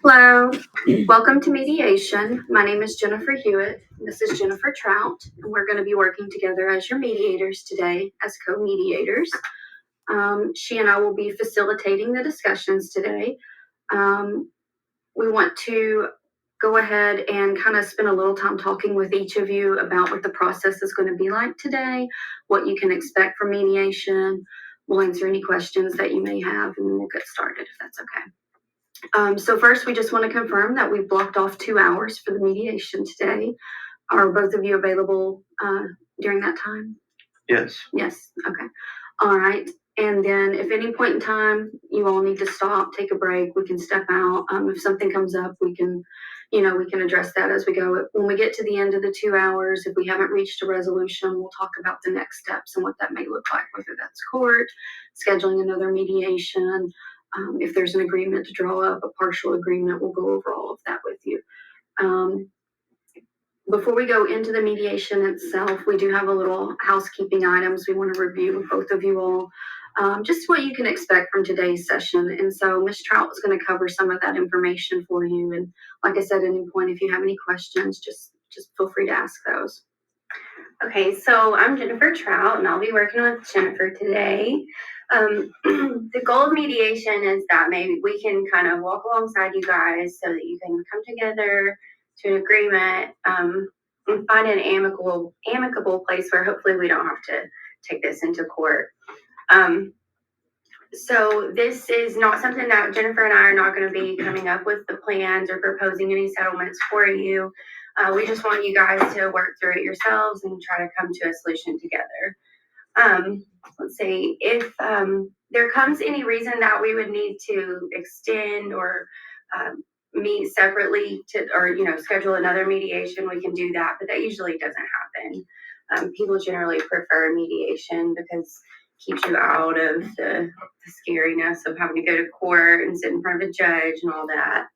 Hello, welcome to Mediation. My name is Jennifer Hewitt. This is Jennifer Trout, and we're going to be working together as your mediators today, as co-mediators. She and I will be facilitating the discussions today. We want to go ahead and kind of spend a little time talking with each of you about what the process is going to be like today, what you can expect from mediation. We'll answer any questions that you may have, and then we'll get started if that's okay. So first, we just want to confirm that we've blocked off 2 hours for the mediation today. Are both of you available during that time? Yes. Yes. Okay. All right. And then if any point in time you all need to stop, take a break, we can step out. If something comes up, we can address that as we go. When we get to the end of the 2 hours, if we haven't reached a resolution, we'll talk about the next steps and what that may look like, whether that's court, scheduling another mediation. If there's an agreement to draw up, a partial agreement, we'll go over all of that with you. Before we go into the mediation itself, we do have a little housekeeping items we want to review with both of you all, just what you can expect from today's session. And so Ms. Trout is going to cover some of that information for you. And like I said, at any point, if you have any questions, just feel free to ask those. Okay, so I'm Jennifer Trout, and I'll be working with Jennifer today. The goal of mediation is that maybe we can kind of walk alongside you guys so that you can come together to an agreement and find an amicable place where hopefully we don't have to take this into court. So this is not something that Jennifer and I are not going to be coming up with the plans or proposing any settlements for you. We just want you guys to work through it yourselves and try to come to a solution together. Let's see, if there comes any reason that we would need to extend or meet separately or schedule another mediation, we can do that, but that usually doesn't happen. People generally prefer mediation because it keeps you out of the scariness of having to go to court and sit in front of a judge and all that.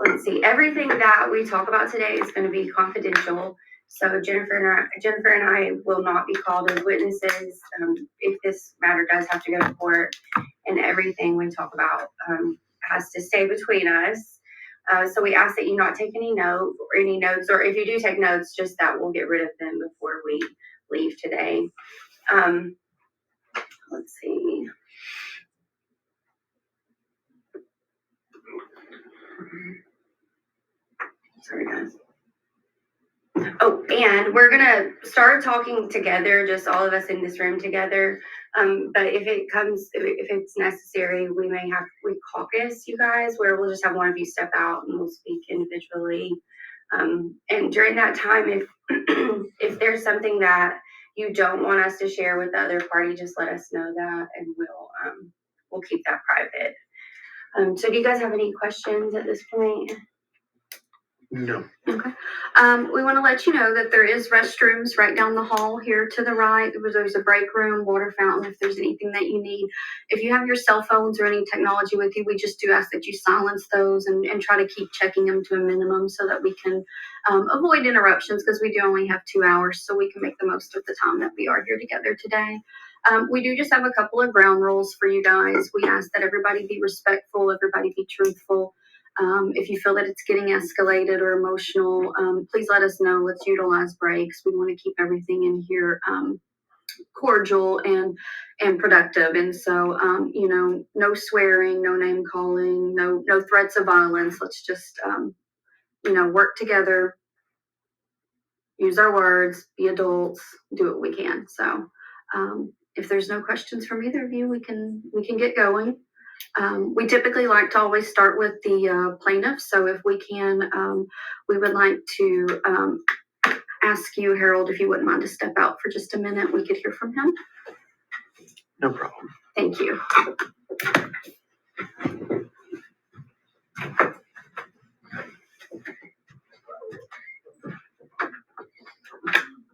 Let's see, everything that we talk about today is going to be confidential. So Jennifer and I will not be called as witnesses if this matter does have to go to court, and everything we talk about has to stay between us. So we ask that you not take any notes, or if you do take notes, just that we'll get rid of them before we leave today. Let's see. Sorry, guys. Oh, and we're gonna start talking together, just all of us in this room together. But if it's necessary, we caucus, you guys, where we'll just have one of you step out and we'll speak individually. And during that time, if if there's something that you don't want us to share with the other party, just let us know that, and we'll keep that private. So do you guys have any questions at this point? No. Okay. We want to let you know that there is restrooms right down the hall here to the right. There's a break room, water fountain, if there's anything that you need. If you have your cell phones or any technology with you, we just do ask that you silence those and try to keep checking them to a minimum so that we can avoid interruptions, because we do only have 2 hours, so we can make the most of the time that we are here together today. We do just have a couple of ground rules for you guys. We ask that everybody be respectful, everybody be truthful. If you feel that it's getting escalated or emotional, please let us know. Let's utilize breaks. We want to keep everything in here cordial and productive. And so, no swearing, no name calling, no threats of violence. Let's just, work together, use our words, be adults, do what we can. So, if there's no questions from either of you, we can get going. We typically like to always start with the plaintiff. So if we can, we would like to ask you, Harold, if you wouldn't mind to step out for just a minute. We could hear from him. No problem. Thank you.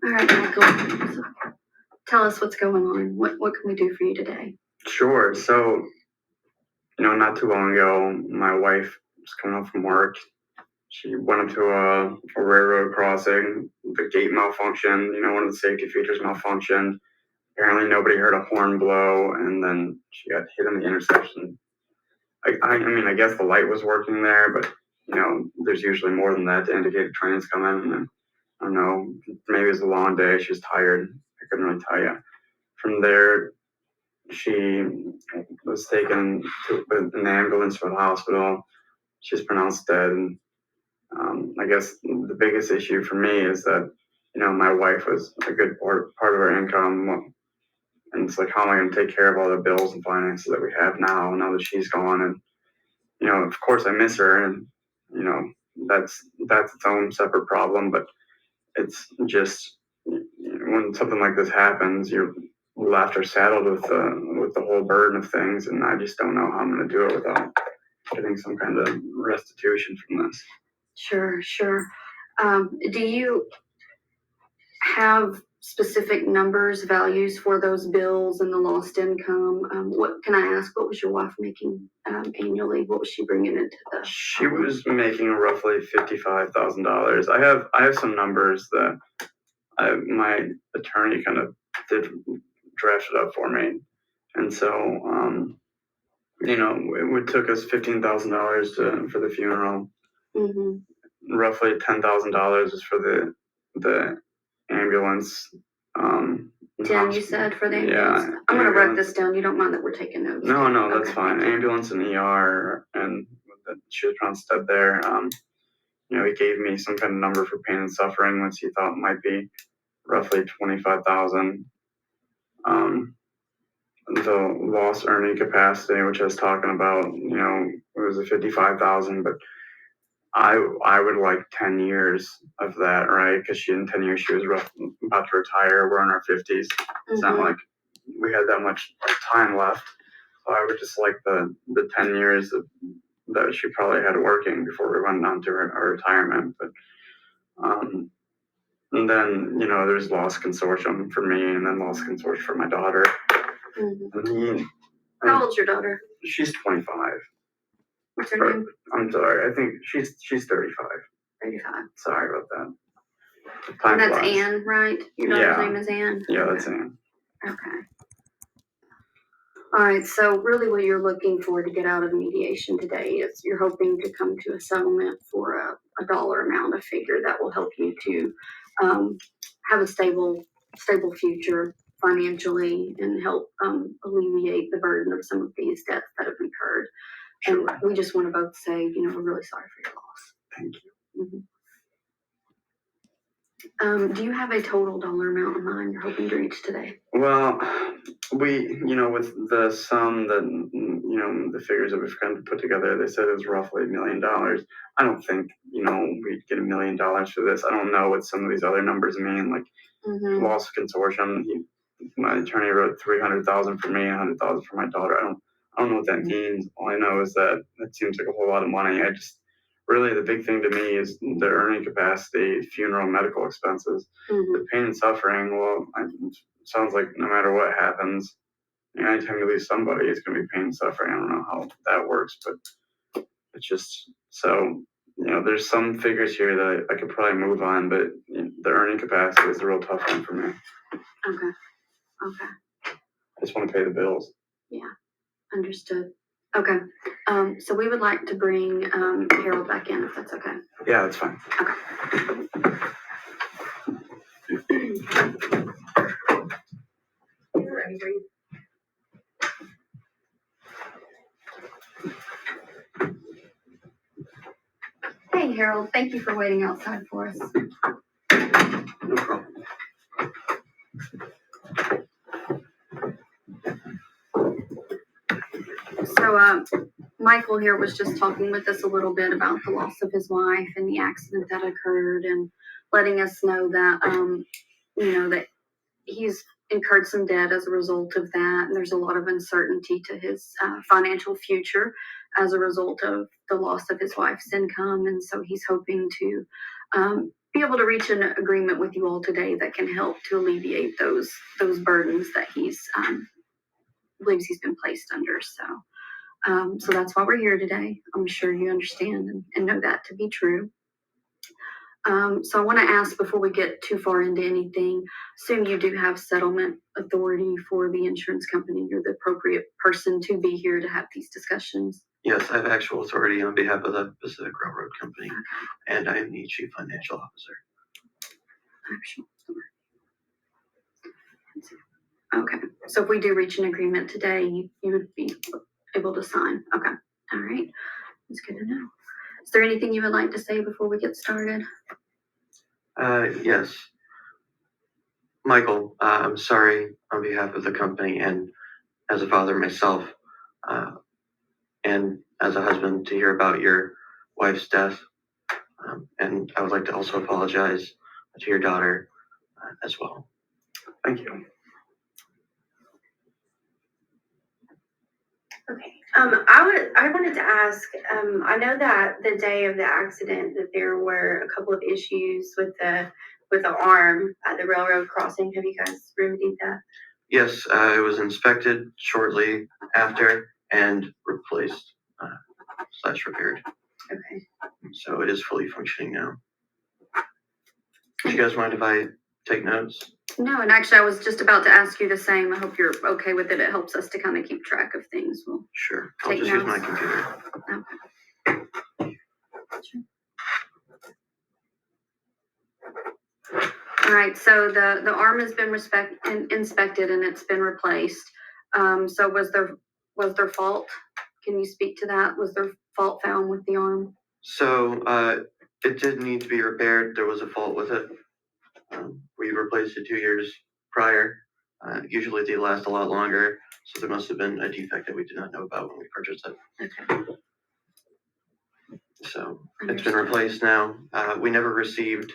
All right, Michael. Tell us what's going on. What can we do for you today? Sure. So, not too long ago, my wife was coming home from work. She went up to a railroad crossing. The gate malfunctioned. One of the safety features malfunctioned. apparently nobody heard a horn blow, and then she got hit in the intersection. I mean, I guess the light was working there, but there's usually more than that to indicate a train's coming. And I don't know, maybe it was a long day. She was tired. I couldn't really tell you. From there, she was taken to an ambulance for the hospital. She was pronounced dead. And I guess the biggest issue for me is that, my wife was a good part of our income. And it's like, how am I going to take care of all the bills and finances that we have now that she's gone? And, of course I miss her. And, that's its own separate problem. But it's just, when something like this happens, you're left or saddled with the whole burden of things. And I just don't know how I'm going to do it without getting some kind of restitution from this. Sure. Do you have specific numbers, values for those bills and the lost income? What can I ask? What was your wife making annually? What was she bringing into the? She was making roughly $55,000. I have some numbers that my attorney kind of did draft it up for me, and so it took us $15,000 for the funeral. Mm-hmm. Roughly $10,000 is for the ambulance. 10, you said, for the ambulance? Yeah. I'm going to write this down. You don't mind that we're taking notes? No, that's okay, fine. Ambulance and ER, and she was pronounced dead there. He gave me some kind of number for pain and suffering, which he thought might be roughly 25,000. The lost earning capacity, which I was talking about, it was a 55,000, but I would like 10 years of that, right? Because in 10 years she was about to retire. We're in our 50s. It's not like we had that much time left. So I would just like the 10 years that she probably had working before we went on to our retirement. But and then there's lost consortium for me, and then lost consortium for my daughter. Mm-hmm. How old's your daughter? She's 25. What's her name? I'm sorry. I think she's 35. 35. Sorry about that. And that's Anne, right? Your daughter's name is Anne? Yeah, that's Anne. Okay. All right, so really what you're looking for to get out of mediation today is you're hoping to come to a settlement for a dollar amount, a figure that will help you to have a stable future financially and help alleviate the burden of some of these debts that have incurred. Sure. And we just want to both say, we're really sorry for your loss. Thank you. Mm-hmm. Do you have a total dollar amount in mind you're hoping to reach today? Well, we, with the sum that, the figures that we've kind of put together, they said it was roughly $1 million. I don't think, we'd get $1 million for this. I don't know what some of these other numbers mean, like loss of consortium. My attorney wrote $300,000 for me, $100,000 for my daughter. I don't know what that means. All I know is that it seems like a whole lot of money. Really, the big thing to me is the earning capacity, funeral, medical expenses, the pain and suffering. Well, it sounds like no matter what happens, anytime you lose somebody, it's going to be pain and suffering. I don't know how that works, but it's just so, there's some figures here that I could probably move on, but the earning capacity is a real tough one for me. Okay. I just want to pay the bills. Yeah, understood. Okay, so we would like to bring Harold back in, if that's okay. Yeah, that's fine. Okay. Hey, Harold, thank you for waiting outside for us. No problem. So, Michael here was just talking with us a little bit about the loss of his wife and the accident that occurred, and letting us know that, that he's incurred some debt as a result of that, and there's a lot of uncertainty to his financial future as a result of the loss of his wife's income, and so he's hoping to be able to reach an agreement with you all today that can help to alleviate those burdens that he's believes he's been placed under. So that's why we're here today. I'm sure you understand and know that to be true. So I want to ask before we get too far into anything, assume you do have settlement authority for the insurance company. You're the appropriate person to be here to have these discussions. Yes, I have actual authority on behalf of the Pacific Railroad Company, and I am the Chief Financial Officer. Actual authority. Okay, so if we do reach an agreement today, you would be able to sign. Okay, all right, that's good to know. Is there anything you would like to say before we get started? Yes. Michael, I'm sorry on behalf of the company and as a father myself, and as a husband to hear about your wife's death. And I would like to also apologize to your daughter as well. Thank you. Okay. I wanted to ask, I know that the day of the accident that there were a couple of issues with the arm at the railroad crossing. Have you guys remedied that? Yes, it was inspected shortly after and replaced / repaired. Okay. So it is fully functioning now. Do you guys mind if I take notes? No, and actually I was just about to ask you the same. I hope you're okay with it. It helps us to kind of keep track of things. We'll Sure. I'll take just use notes. my computer. Okay. Sure. All right, so the arm has been inspected and it's been replaced. So was there fault? Can you speak to that? Was there fault found with the arm? So it did need to be repaired. There was a fault with it. We replaced it 2 years prior. Usually they last a lot longer, so there must have been a defect that we did not know about when we purchased it. Okay. So it's been replaced now. We never received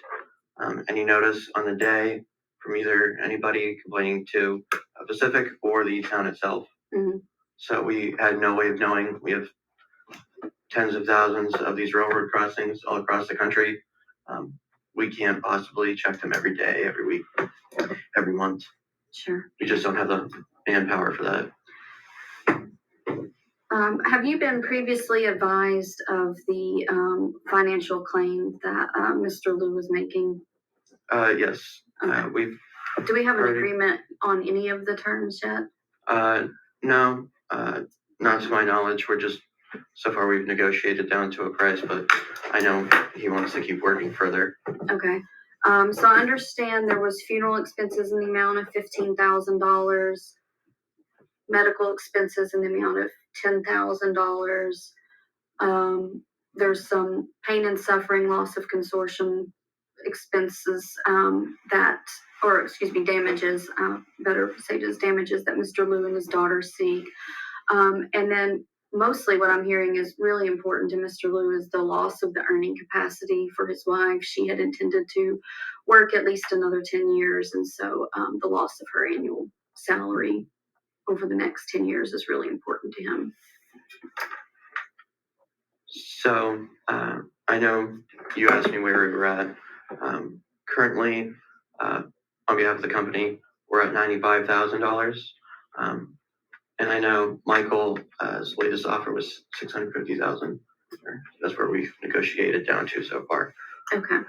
any notice on the day from either anybody complaining to Pacific or the town itself. Mm-hmm. So we had no way of knowing. We have tens of thousands of these railroad crossings all across the country. We can't possibly check them every day, every week, every month. Sure. We just don't have the manpower for that. Have you been previously advised of the financial claim that Mr. Liu was making? Yes. Okay. Do we have an agreement on any of the terms yet? No, not to my knowledge. So far we've negotiated down to a price, but I know he wants to keep working further. Okay. So I understand there was funeral expenses in the amount of $15,000, medical expenses in the amount of $10,000. There's some pain and suffering, loss of consortium expenses damages, better say it is damages that Mr. Liu and his daughter seek. And then mostly what I'm hearing is really important to Mr. Liu is the loss of the earning capacity for his wife. She had intended to work at least another 10 years. And so the loss of her annual salary over the next 10 years is really important to him. So I know you asked me where we were at. Currently, on behalf of the company, we're at $95,000. And I know Michael's latest offer was $650,000. That's where we've negotiated down to so far. Okay.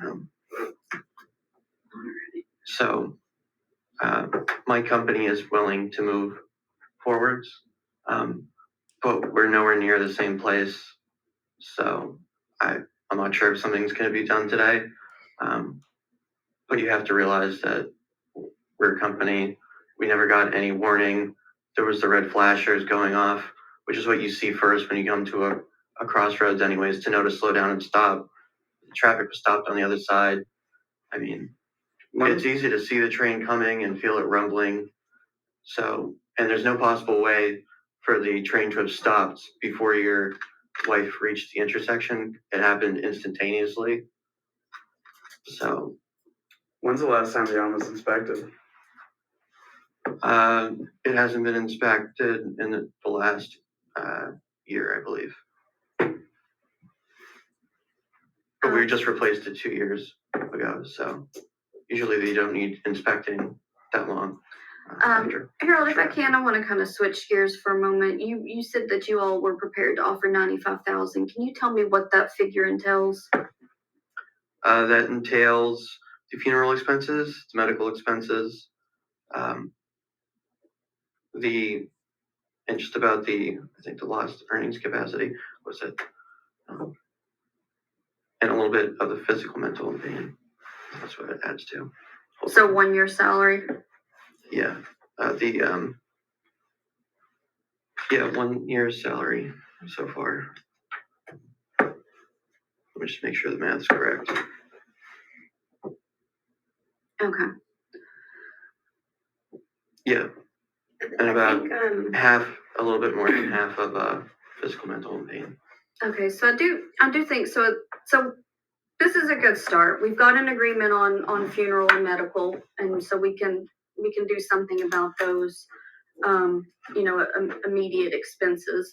So my company is willing to move forwards, but we're nowhere near the same place. So I'm not sure if something's going to be done today. But you have to realize that we're a company. We never got any warning. There was the red flashers going off, which is what you see first when you come to a crossroads anyways, to know to slow down and stop. The traffic was stopped on the other side. I mean, it's easy to see the train coming and feel it rumbling. So, and there's no possible way for the train to have stopped before your wife reached the intersection. It happened instantaneously. So, When's the last time the arm was inspected? it hasn't been inspected in the last year, I believe. But we just replaced it 2 years ago, so usually they don't need inspecting that long. Harold, if I can, I want to kind of switch gears for a moment. You said that you all were prepared to offer $95,000. Can you tell me what that figure entails? That entails the funeral expenses, the medical expenses, and just about I think the lost earnings capacity was it, and a little bit of the physical, mental, and pain. That's what it adds to. So 1 year salary? Yeah, 1 year's salary so far. Let me just make sure the math's correct. Okay. Yeah, and I about think, half, a little bit more than half of physical, mental, and pain. Okay, so I do think so. So this is a good start. We've got an agreement on funeral and medical, and so we can do something about those, immediate expenses.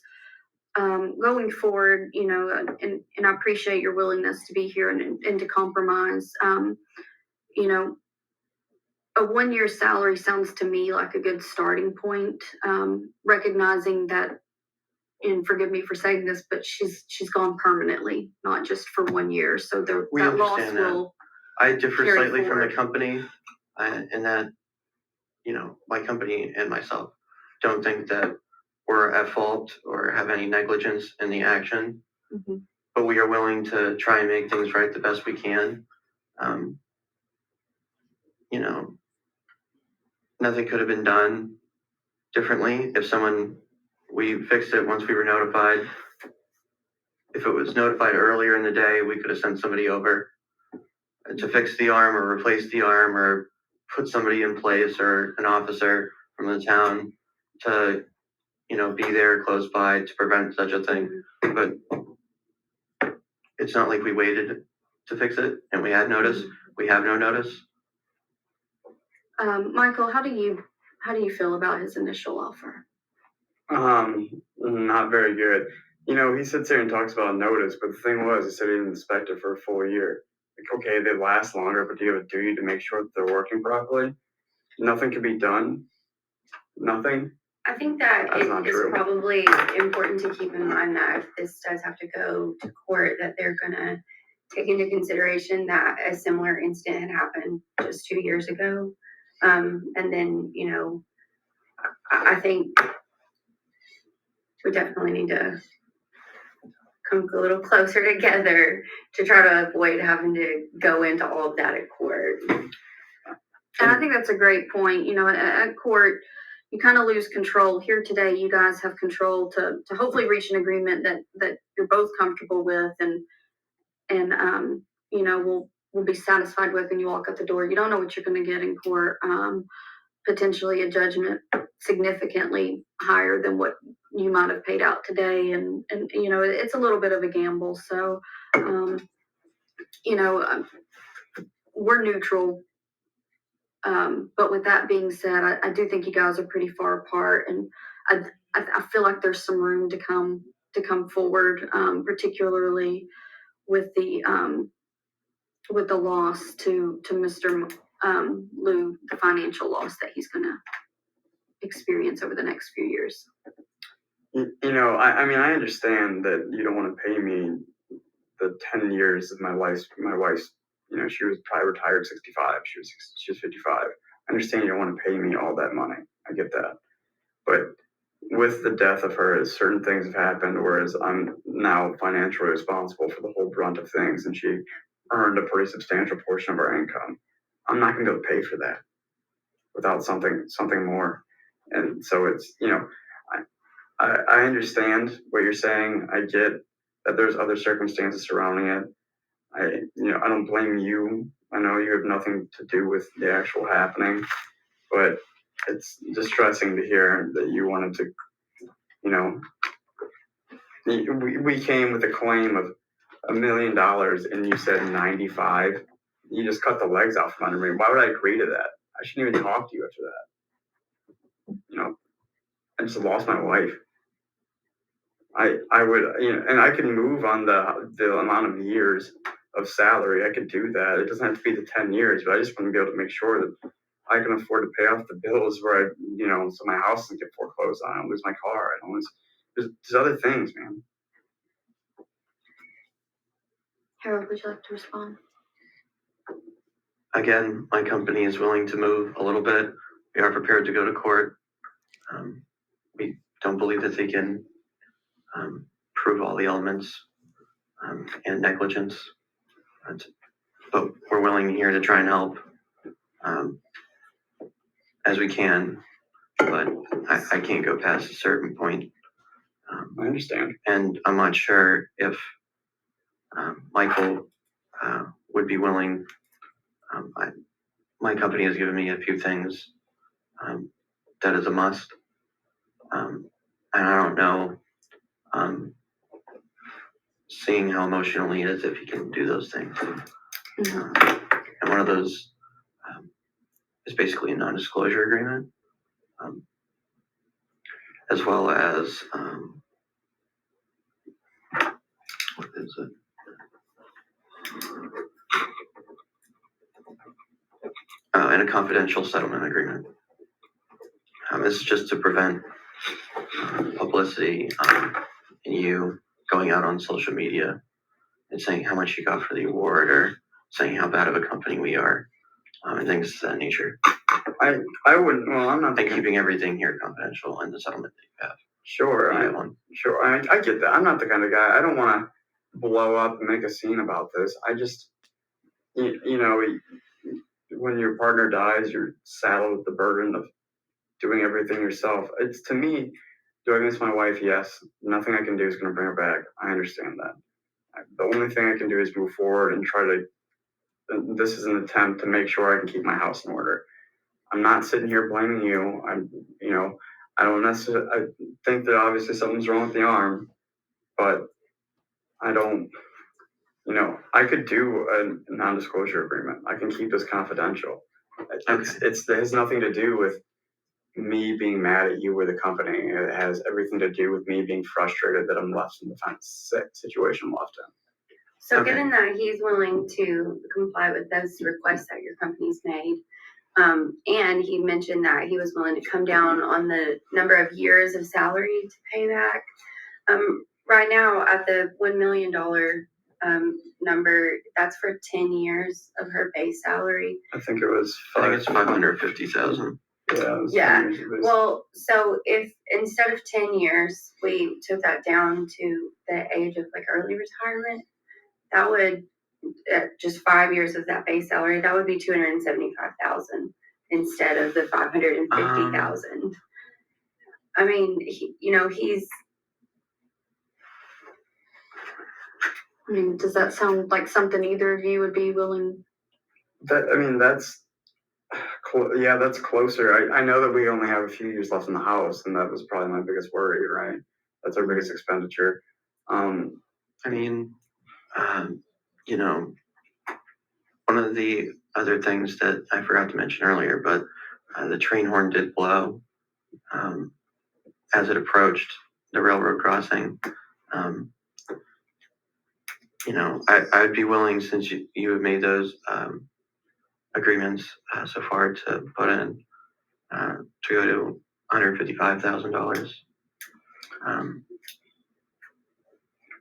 Going forward, and I appreciate your willingness to be here and to compromise. You know, a 1 year salary sounds to me like a good starting point. Recognizing that, and forgive me for saying this, but she's gone permanently, not just for 1 year. So We that loss understand that. will. I differ carry slightly from forward. the company, in that, my company and myself don't think that we're at fault or have any negligence in the action, Mhm. but we are willing to try and make things right the best we can. Nothing could have been done differently we fixed it once we were notified. If it was notified earlier in the day, we could have sent somebody over to fix the arm or replace the arm or put somebody in place or an officer from the town to, be there close by to prevent such a thing. But it's not like we waited to fix it and we had notice. We have no notice. Michael, how do you feel about his initial offer? Not very good. He sits there and talks about notice, but the thing was, he said he didn't inspect it for a full year. Like, okay, they last longer, but do you have a duty to make sure that they're working properly? Nothing can be done. Nothing. I think that That's not it is true. probably important to keep in mind that if this does have to go to court, that they're gonna take into consideration that a similar incident had happened just 2 years ago. And then, I think we definitely need to come a little closer together to try to avoid having to go into all of that at court. And I think that's a great point. At court, you kind of lose control. Here today, you guys have control to hopefully reach an agreement that you're both comfortable with, and we'll be satisfied with when you walk out the door. You don't know what you're going to get in court. Potentially a judgment significantly higher than what you might have paid out today, and it's a little bit of a gamble. So, we're neutral. But with that being said, I do think you guys are pretty far apart, and I feel like there's some room to come forward, particularly with the loss to Mr. Lou, the financial loss that he's going to experience over the next few years. I mean, I understand that you don't want to pay me the 10 years of my wife's, she was probably retired 65. She was 55. I understand you don't want to pay me all that money. I get that. But with the death of her, certain things have happened, whereas I'm now financially responsible for the whole brunt of things, and she earned a pretty substantial portion of our income. I'm not going to be able to pay for that without something more. And so it's, I understand what you're saying. I get that there's other circumstances surrounding it. I don't blame you. I know you have nothing to do with the actual happening, but it's distressing to hear that you wanted to, we came with a claim of $1 million and you said 95. You just cut the legs out from under me. Why would I agree to that? I shouldn't even talk to you after that. I just lost my wife. I would, and I can move on the amount of years of salary. I could do that. It doesn't have to be the 10 years, but I just want to be able to make sure that I can afford to pay off the bills where so my house doesn't get foreclosed on. I don't lose my car. I don't lose, there's other things, man. Harold, would you like to respond? Again, my company is willing to move a little bit. We are prepared to go to court. We don't believe that they can prove all the elements and negligence, but we're willing here to try and help as we can. But I can't go past a certain point. I understand. And I'm not sure if Michael would be willing. My company has given me a few things that is a must. And I don't know, seeing how emotional he is, if he can do those things. And one of those is basically a non-disclosure agreement, as well as, what is it? And a confidential settlement agreement. This is just to prevent publicity and you going out on social media and saying how much you got for the award or saying how bad of a company we are and things of that nature. I wouldn't. Well, I'm not And keeping everything here confidential in the settlement that you have. Sure, You have one. sure. I get that. I'm not the kind of guy. I don't want to blow up and make a scene about this. I just, you know, when your partner dies, you're saddled with the burden of doing everything yourself. It's, to me, do I miss my wife? Yes. Nothing I can do is going to bring her back. I understand that. The only thing I can do is move forward and try to. This is an attempt to make sure I can keep my house in order. I'm not sitting here blaming you. I don't necessarily. I think that obviously something's wrong with the arm, but I don't. I could do a non-disclosure agreement. I can keep this confidential. It has nothing to do with me being mad at you or the company. It has everything to do with me being frustrated that I'm left in the kind of sick situation I'm left in. So Okay. given that he's willing to comply with those requests that your company's made, and he mentioned that he was willing to come down on the number of years of salary to pay back, right now at the $1 million number, that's for 10 years of her base salary. I think it was. I think it's 550,000. Yeah. Well, so if instead of 10 years, we took that down to the age of like early retirement, that would just 5 years of that base salary, that would be 275,000 instead of the 550,000. I mean, he's. I mean, does that sound like something either of you would be willing? That's closer. I know that we only have a few years left in the house, and that was probably my biggest worry, right? That's our biggest expenditure. One of the other things that I forgot to mention earlier, but the train horn did blow as it approached the railroad crossing. I'd be willing, since you have made those agreements so far, to put in to go to $155,000.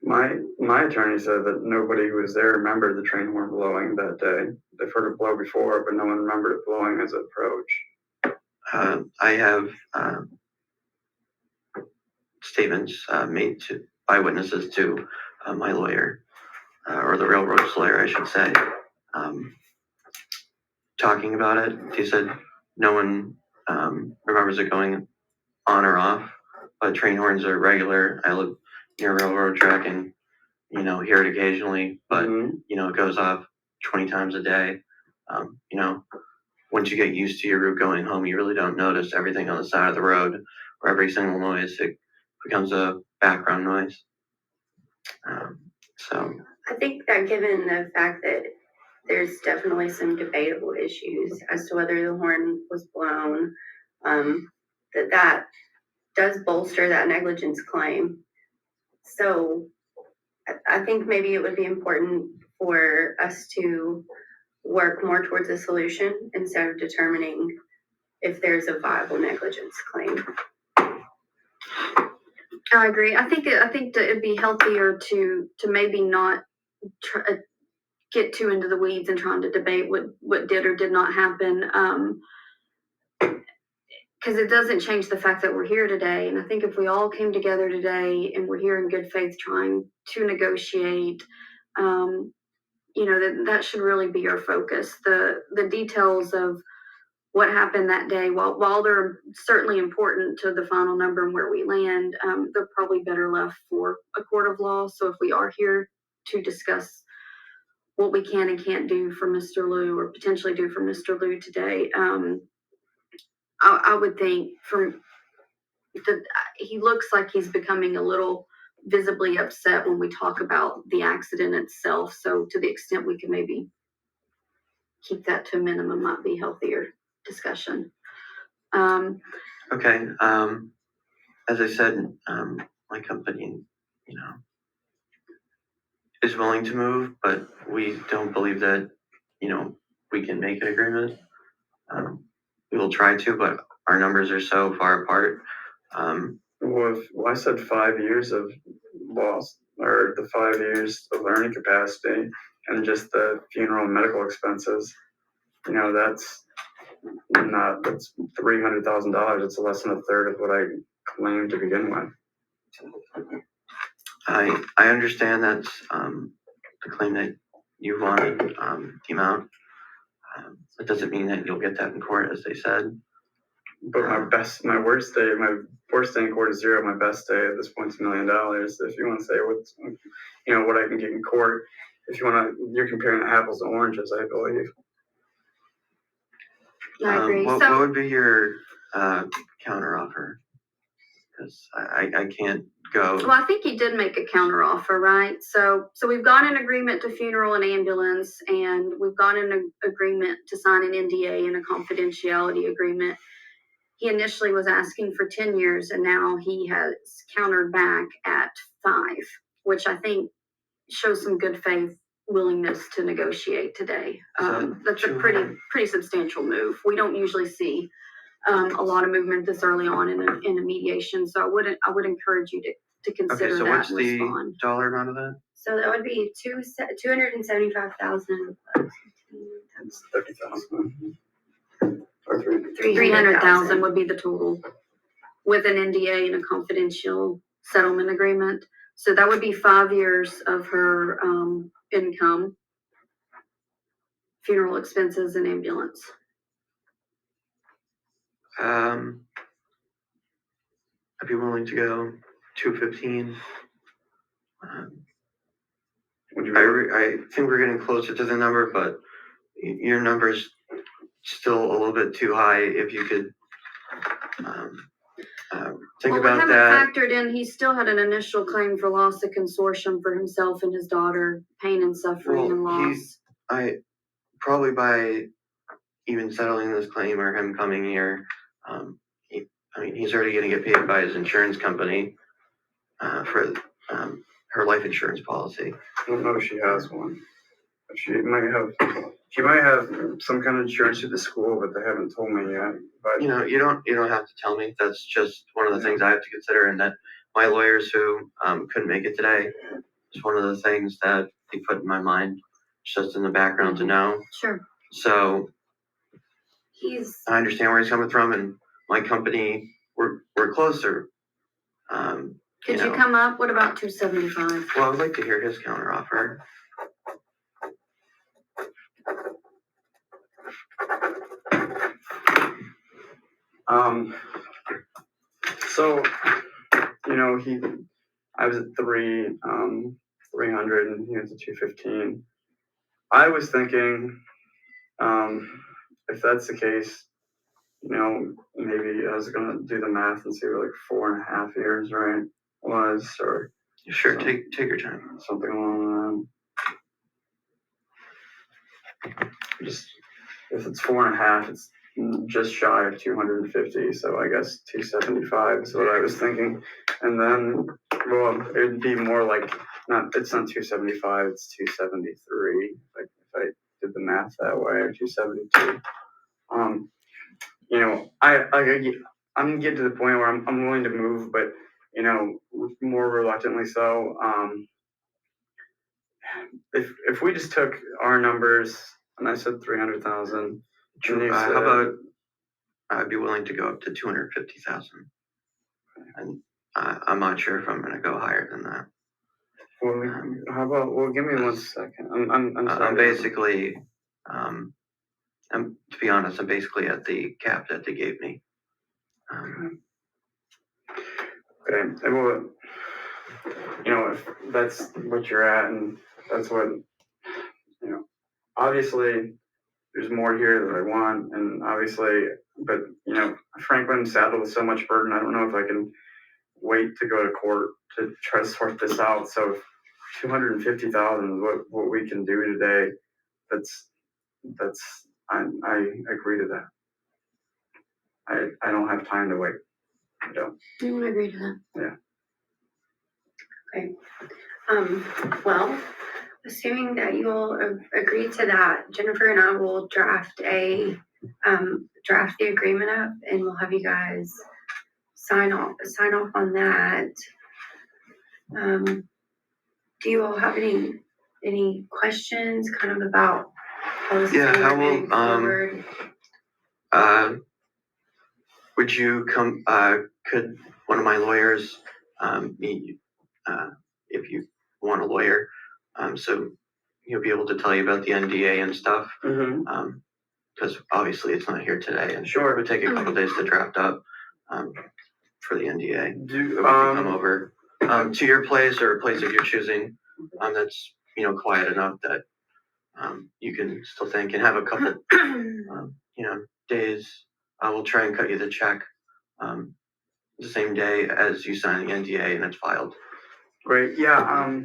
My attorney said that nobody who was there remembered the train horn blowing that day. They've heard it blow before, but no one remembered it blowing as it approached. I have statements made by witnesses to my lawyer, or the railroad's lawyer, I should say, talking about it. He said no one remembers it going on or off, but train horns are regular. I live near a railroad track and, hear it occasionally, but, it goes off 20 times a day. Once you get used to your route going home, you really don't notice everything on the side of the road or every single noise. It becomes a background noise. I think that given the fact that there's definitely some debatable issues as to whether the horn was blown, that does bolster that negligence claim. So I think maybe it would be important for us to work more towards a solution instead of determining if there's a viable negligence claim. I agree. I think that it'd be healthier to maybe not get too into the weeds and trying to debate what did or did not happen. Because it doesn't change the fact that we're here today. And I think if we all came together today and we're here in good faith trying to negotiate, that should really be our focus. The details of what happened that day, while they're certainly important to the final number and where we land, they're probably better left for a court of law. So if we are here to discuss what we can and can't do for Mr. Liu or potentially do for Mr. Liu today, I would think he looks like he's becoming a little visibly upset when we talk about the accident itself. So to the extent we can maybe keep that to a minimum, might be healthier discussion. Okay. As I said, my company, is willing to move, but we don't believe that, we can make an agreement. We will try to, but our numbers are so far apart. Well, I said 5 years of loss, or the 5 years of earning capacity, and just the funeral and medical expenses. That's $300,000. It's less than a third of what I claimed to begin with. I understand that's the claim that you wanted, the amount. It doesn't mean that you'll get that in court, as they said. But my worst day in court is zero. My best day at this point is $1 million. If you want to say what I can get in court, you're comparing apples to oranges, I believe. I agree. What would be your counter offer? Because I can't go. Well, I think he did make a counter offer, right? So we've got an agreement to funeral and ambulance, and we've got an agreement to sign an NDA and a confidentiality agreement. He initially was asking for 10 years, and now he has countered back at 5, which I think shows some good faith willingness to negotiate today. That's a pretty substantial move. We don't usually see a lot of movement this early on in a mediation, so I would encourage you to consider so that what's and the respond. dollar amount of that? So that would be 275,000. It's 30,000. Or 300,000 would be the total with an NDA and a confidential settlement agreement. So that would be 5 years of her income, funeral expenses, and ambulance. I'd be willing to go 215. I think we're getting closer to the number, but your number's still a little bit too high. If you could think about we that. haven't factored in, he still had an initial claim for loss of consortium for himself and his daughter, pain and suffering and loss. I probably by even settling this claim or him coming here, he's already going to get paid by his insurance company for her life insurance policy. I don't know if she has one. She might have some kind of insurance through the school, but they haven't told me yet. But you don't have to tell me. That's just one of the things I have to consider, and that my lawyers who couldn't make it today is one of the things that they put in my mind, just in the background to know. Sure. So I understand where he's coming from, and my company, we're closer. Could you come up? What about 275? Well, I would like to hear his counter offer. So, I was at 300 and he was at 215. I was thinking, if that's the case, maybe I was gonna do the math and see what 4.5 years, right, was, or sure, take your time. Something along just if it's 4.5, it's just shy of 250, so I guess 275 is what I was thinking. And then, well, it'd be more like it's not 275, it's 273 if I did the math that way, or 272. I'm gonna get to the point where I'm willing to move, but more reluctantly so. if we just took our numbers and I said 300,000, How about I'd be willing to go up to 250,000, and I'm not sure if I'm going to go higher than that. Well, how about? Well, give me 1 second. I'm sorry. I'm basically, to be honest, I'm basically at the cap that they gave me. Okay. Well, if that's what you're at, and that's what obviously there's more here that I want, and obviously, but Franklin saddled with so much burden. I don't know if I can wait to go to court to try to sort this out. So, 250,000 is what we can do today. I agree to that. I don't have time to wait. I don't. You want to agree to that? Yeah. Okay. Well, assuming that you all agreed to that, Jennifer and I will draft the agreement up, and we'll have you guys sign off on that. Do you all have any questions kind of about how this is moving forward? Would you come, could one of my lawyers meet you if you want a lawyer? So he'll be able to tell you about the NDA and stuff. Because obviously it's not here today, and Sure. it would take a couple days to draft up for the NDA. Do But we can come over to your place or a place of your choosing that's quiet enough that you can still think and have a couple days. I will try and cut you the check the same day as you sign the NDA and it's filed. Great. Yeah. I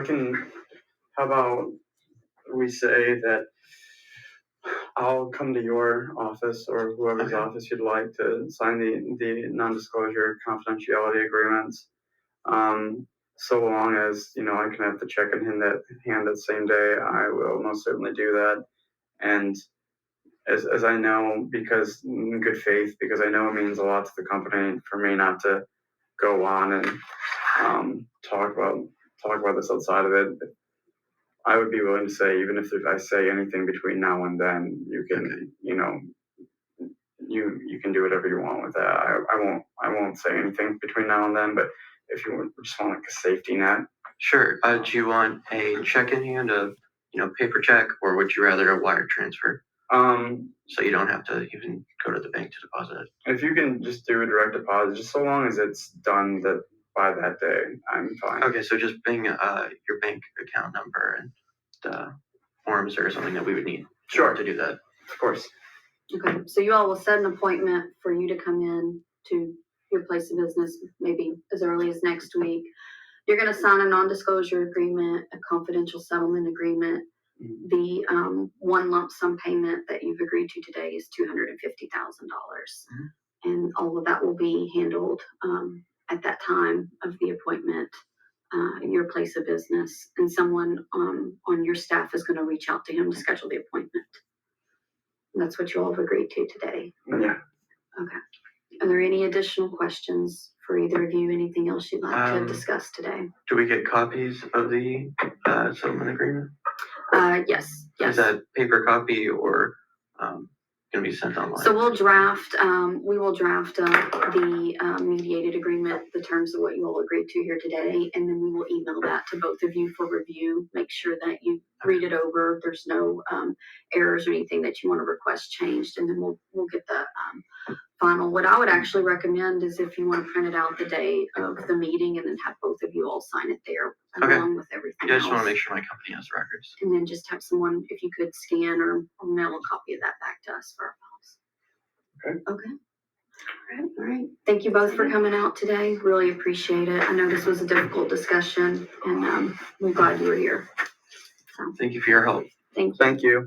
can. How about we say that I'll come to your office or whoever's office you'd like to sign the non-disclosure confidentiality agreements. So long as I can have the check in hand that same day, I will most certainly do that. And as I know, because in good faith, because I know it means a lot to the company for me not to go on and talk about this outside of it. I would be willing to say, even if I say anything between now and then, you can, you can do whatever you want with that. I won't say anything between now and then, but if you just want like a safety net. Sure. Do you want a check in hand, a paper check, or would you rather a wire transfer? So you don't have to even go to the bank to deposit it. If you can just do a direct deposit, just so long as it's done by that day, I'm fine. Okay, so just bring your bank account number and the forms or something that we would need. Sure. To do that. Of course. Okay, so you all will set an appointment for you to come in to your place of business maybe as early as next week. You're going to sign a non-disclosure agreement, a confidential settlement agreement. The one lump sum payment that you've agreed to today is $250,000, and all of that will be handled at that time of the appointment in your place of business, and someone on your staff is going to reach out to him to schedule the appointment. And that's what you all have agreed to today. Yeah. Okay. Are there any additional questions for either of you? Anything else you'd like to discuss today? Do we get copies of the settlement agreement? Yes. Is that paper copy or going to be sent online? So we will draft the mediated agreement, the terms of what you all agreed to here today, and then we will email that to both of you for review. Make sure that you read it over. There's no errors or anything that you want to request changed, and then we'll get the final. What I would actually recommend is if you want to print it out the day of the meeting and then have both of you all sign it there along with everything Yeah, I else. just want to make sure my company has records. And then just have someone, if you could scan or mail a copy of that back to us for our files. Okay. All right. Thank you both for coming out today. Really appreciate it. I know this was a difficult discussion, and we're glad you were here. So, thank you for your help. thank you. Thank you.